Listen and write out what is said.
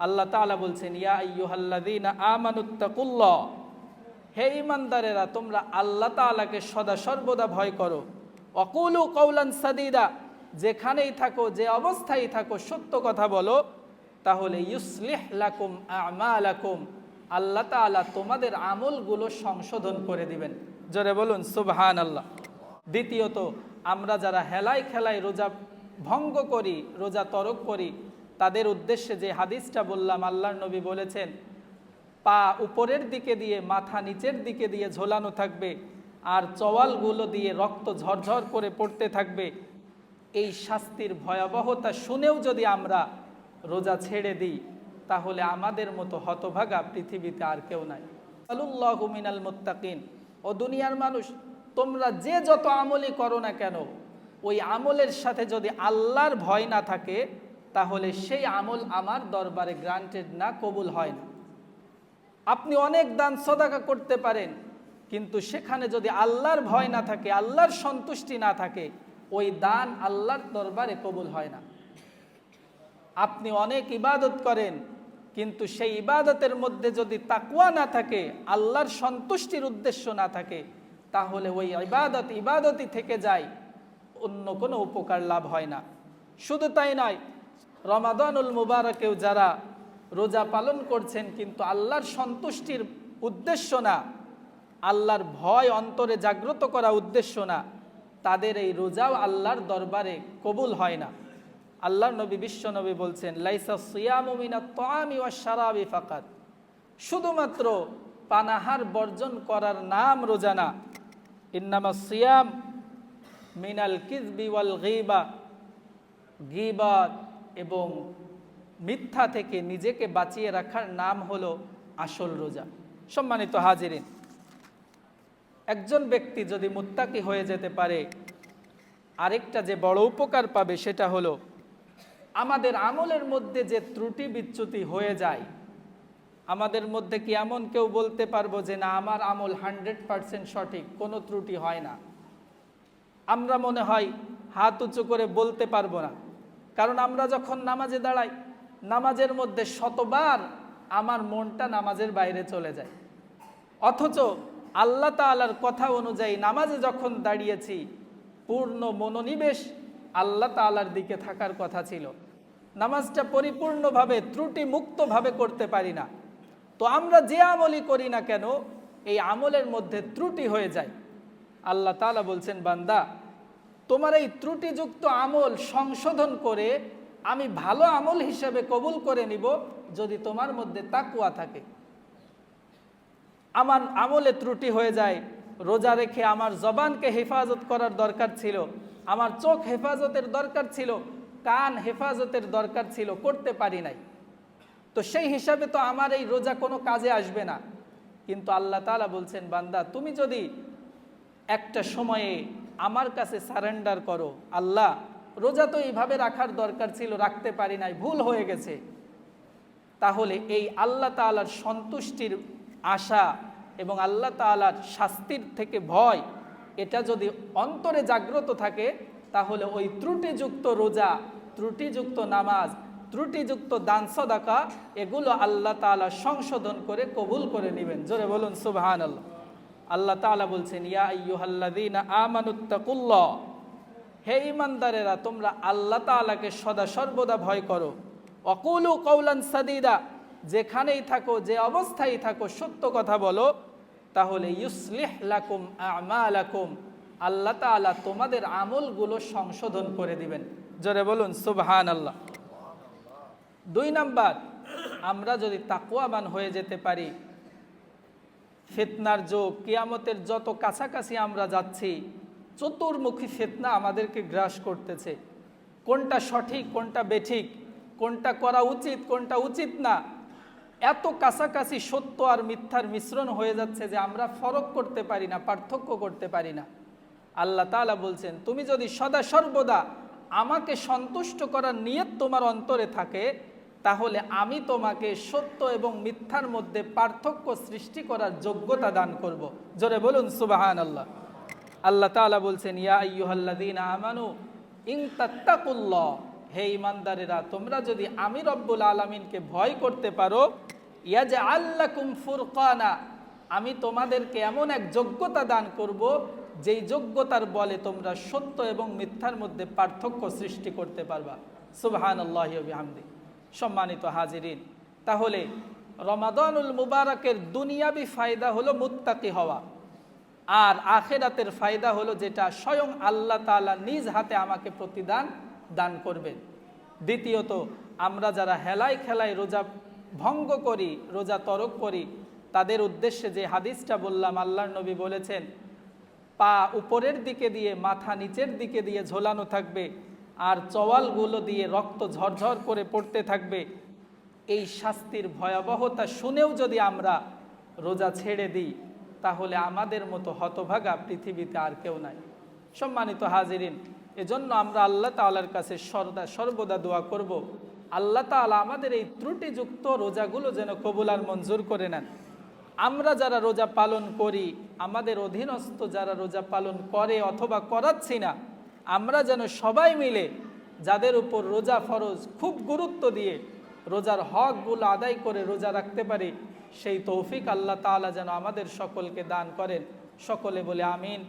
আল্লাহ তাআলা বলছেন, ইয়া আইয়ুহাল্লাযীনা আমানুত্তাকুল্লাহ, হে ঈমানদারেরা তোমরা আল্লাহ তাআলাকে সদা সর্বদা ভয় করো। ওয়াকুলু কাওলান সাদীদা, যেখানেই থাকো যে অবস্থায় থাকো সত্য কথা বলো, তাহলে ইউসলিহ লাকুম আমালাকুম, আল্লাহ তাআলা তোমাদের আমলগুলো সংশোধন করে দিবেন। জোরে বলুন সুবহানাল্লাহ। দ্বিতীয়ত, আমরা যারা হেলায় খেলায় রোজা ভঙ্গ করি, রোজা তরক করি, তাদের উদ্দেশ্যে যে হাদিসটা বললাম, আল্লাহর নবী বলেছেন পা উপরের দিকে দিয়ে মাথা নিচের দিকে দিয়ে ঝোলানো থাকবে আর চওয়ালগুলো দিয়ে রক্ত ঝরঝর করে পড়তে থাকবে। এই শাস্তির ভয়াবহতা শুনেও যদি আমরা রোজা ছেড়ে দিই, তাহলে আমাদের মতো হতভাগা পৃথিবীতে আর কেউ নাই। আল্লাহু মিনাল মুত্তাকিন, ও দুনিয়ার মানুষ, তোমরা যে যত আমলই করো না কেন, ওই আমলের সাথে যদি আল্লাহর ভয় না থাকে, তাহলে সেই আমল আমার দরবারে গ্রান্টেড না, কবুল হয় না। আপনি অনেক দান সদাকা করতে পারেন, কিন্তু সেখানে যদি আল্লাহর ভয় না থাকে, আল্লাহর সন্তুষ্টি না থাকে, ওই দান আল্লাহর দরবারে কবুল হয় না। আপনি অনেক ইবাদত করেন, কিন্তু সেই ইবাদতের মধ্যে যদি তাকওয়া না থাকে, আল্লাহর সন্তুষ্টির উদ্দেশ্য না থাকে, তাহলে ওই ইবাদতই থেকে যায়, অন্য কোনো উপকার লাভ হয় না। শুধু তাই নয়, রমাদানুল মুবারকেও যারা রোজা পালন করছেন কিন্তু আল্লাহর সন্তুষ্টির উদ্দেশ্য না, আল্লাহর ভয় অন্তরে জাগ্রত করা উদ্দেশ্য না, তাদের এই রোজাও আল্লাহর দরবারে কবুল হয় না। আল্লাহর নবী, বিশ্ব নবী বলছেন, লাইসা সিয়ামু মিনাত তাআমি ওয়াশ শারাবি ফাকাত, শুধুমাত্র পানাহার বর্জন করার নাম রোজা না। ইন্নামাস সিয়াম মিনাল কিযবি ওয়াল গীবা, গীবত এবং মিথ্যা থেকে নিজেকে বাঁচিয়ে রাখার নাম হলো আসল রোজা। সম্মানিত হাজিরিন, একজন ব্যক্তি যদি মুত্তাকি হয়ে যেতে পারে, আরেকটা যে বড় উপকার পাবে সেটা হলো আমাদের আমলের মধ্যে যে ত্রুটি বিচ্যুতি হয়ে যায়, আমাদের মধ্যে কি এমন কেউ বলতে পারবো যে না আমার আমল 100% সঠিক, কোনো ত্রুটি হয় না? আমরা মনে হয় হাত উঁচু করে বলতে পারবো না, কারণ আমরা যখন নামাজে দাঁড়াই, নামাজের মধ্যে শতবার আমার মনটা নামাজের বাইরে চলে যায়। অথচ আল্লাহ তাআলার কথা অনুযায়ী নামাজে যখন দাঁড়িয়েছি, পূর্ণ মনোনিবেশ আল্লাহ তাআলার দিকে থাকার কথা ছিল। নামাজটা পরিপূর্ণভাবে ত্রুটি মুক্তভাবে করতে পারি না। তো আমরা যে আমলই করি না কেন, এই আমলের মধ্যে ত্রুটি হয়ে যায়। আল্লাহ তাআলা বলছেন, বান্দা, তোমার এই ত্রুটিযুক্ত আমল সংশোধন করে আমি ভালো আমল হিসেবে কবুল করে নিব যদি তোমার মধ্যে তাকওয়া থাকে। আমার আমলে ত্রুটি হয়ে যায়, রোজা রেখে আমার জবানকে হেফাজত করার দরকার ছিল, আমার চোখ হেফাজতের দরকার ছিল, কান হেফাজতের দরকার ছিল, করতে পারি নাই। তো সেই হিসাবে তো আমার এই রোজা কোনো কাজে আসবে না। কিন্তু আল্লাহ তাআলা বলছেন, বান্দা, তুমি যদি একটা সময়ে আমার কাছে সারেন্ডার করো, আল্লাহ রোজা তো এইভাবে রাখার দরকার ছিল, রাখতে পারি নাই, ভুল হয়ে গেছে, তাহলে এই আল্লাহ তাআলার সন্তুষ্টির আশা এবং আল্লাহ তাআলার শাস্তির থেকে ভয়, এটা যদি অন্তরে জাগ্রত থাকে, তাহলে ওই ত্রুটিযুক্ত রোজা, ত্রুটিযুক্ত নামাজ, ত্রুটিযুক্ত দান সদাকা, এগুলো আল্লাহ তাআলা সংশোধন করে কবুল করে নেবেন। জোরে বলুন সুবহানাল্লাহ। আল্লাহ তাআলা বলছেন, ইয়া আইয়ুহাল্লাযীনা আমানুত্তাকুল্লাহ, হে ঈমানদারেরা তোমরা আল্লাহ তাআলাকে সদা সর্বদা ভয় করো। ওয়াকুলু কাওলান সাদীদা, যেখানেই থাকো যে অবস্থায় থাকো সত্য কথা বলো, তাহলে ইউসলিহ লাকুম আমালাকুম, আল্লাহ তাআলা তোমাদের আমলগুলো সংশোধন করে দিবেন। জোরে বলুন সুবহানাল্লাহ। 2 নাম্বার, আমরা যদি তাকওয়াবান হয়ে যেতে পারি, ফিতনার যুগ, কিয়ামতের যত কাছাকাছি আমরা যাচ্ছি, চতুর্মুখী ফিতনা আমাদেরকে গ্রাস করতেছে। কোনটা সঠিক, কোনটা বেঠিক, কোনটা করা উচিত, কোনটা উচিত না, এত কাছাকাছি সত্য আর মিথ্যার মিশ্রণ হয়ে যাচ্ছে যে আমরা ফরক করতে পারি না, পার্থক্য করতে পারি না। আল্লাহ তাআলা বলছেন, তুমি যদি সদা সর্বদা আমাকে সন্তুষ্ট করার নিয়ত তোমার অন্তরে থাকে, তাহলে আমি তোমাকে সত্য এবং মিথ্যার মধ্যে পার্থক্য সৃষ্টি করার যোগ্যতা দান করব। জোরে বলুন সুবহানাল্লাহ। আল্লাহ তাআলা বলছেন, ইয়া আইয়ুহাল্লাযীনা আমানু ইন তাত্তাকুল্লাহ, হে ইমানদারেরা তোমরা যদি আমি রব্বুল আলামিনকে ভয় করতে পারো, ইয়াজআল লাকুম ফুরকানা, আমি তোমাদেরকে এমন এক যোগ্যতা দান করব যেই যোগ্যতার বলে তোমরা সত্য এবং মিথ্যার মধ্যে পার্থক্য সৃষ্টি করতে পারবা। সুবহানাল্লাহি ওয়া বিহামদি। সম্মানিত হাজিরিন, তাহলে রমাদানুল মুবারকের দুনিয়াবি ফায়দা হলো মুত্তাকি হওয়া, আর আখিরাতের ফায়দা হলো যেটা স্বয়ং আল্লাহ তাআলা নিজ হাতে আমাকে প্রতিদান দান করবেন। দ্বিতীয়ত, আমরা যারা হেলায় খেলায় রোজা ভঙ্গ করি, রোজা তরক করি, তাদের উদ্দেশ্যে যে হাদিসটা বললাম, আল্লাহর নবী বলেছেন পা উপরের দিকে দিয়ে মাথা নিচের দিকে দিয়ে ঝোলানো থাকবে আর চওয়ালগুলো দিয়ে রক্ত ঝরঝর করে পড়তে থাকবে। এই শাস্তির ভয়াবহতা শুনেও যদি আমরা রোজা ছেড়ে দিই, তাহলে আমাদের মতো হতভাগা পৃথিবীতে আর কেউ নাই। সম্মানিত হাজিরিন, এজন্য আমরা আল্লাহ তাআলার কাছে সর্বদা দোয়া করব, আল্লাহ তাআলা আমাদের এই ত্রুটিযুক্ত রোজাগুলো যেন কবুল আর মঞ্জুর করে নেন। আমরা যারা রোজা পালন করি, আমাদের অধীনস্থ যারা রোজা পালন করে অথবা করাচ্ছি না, আমরা যেন সবাই মিলে যাদের উপর রোজা ফরজ খুব গুরুত্ব দিয়ে রোজার হকগুলো আদায় করে রোজা রাখতে পারি, সেই তৌফিক আল্লাহ তাআলা যেন আমাদের সকলকে দান করেন। সকলে বলে আমিন।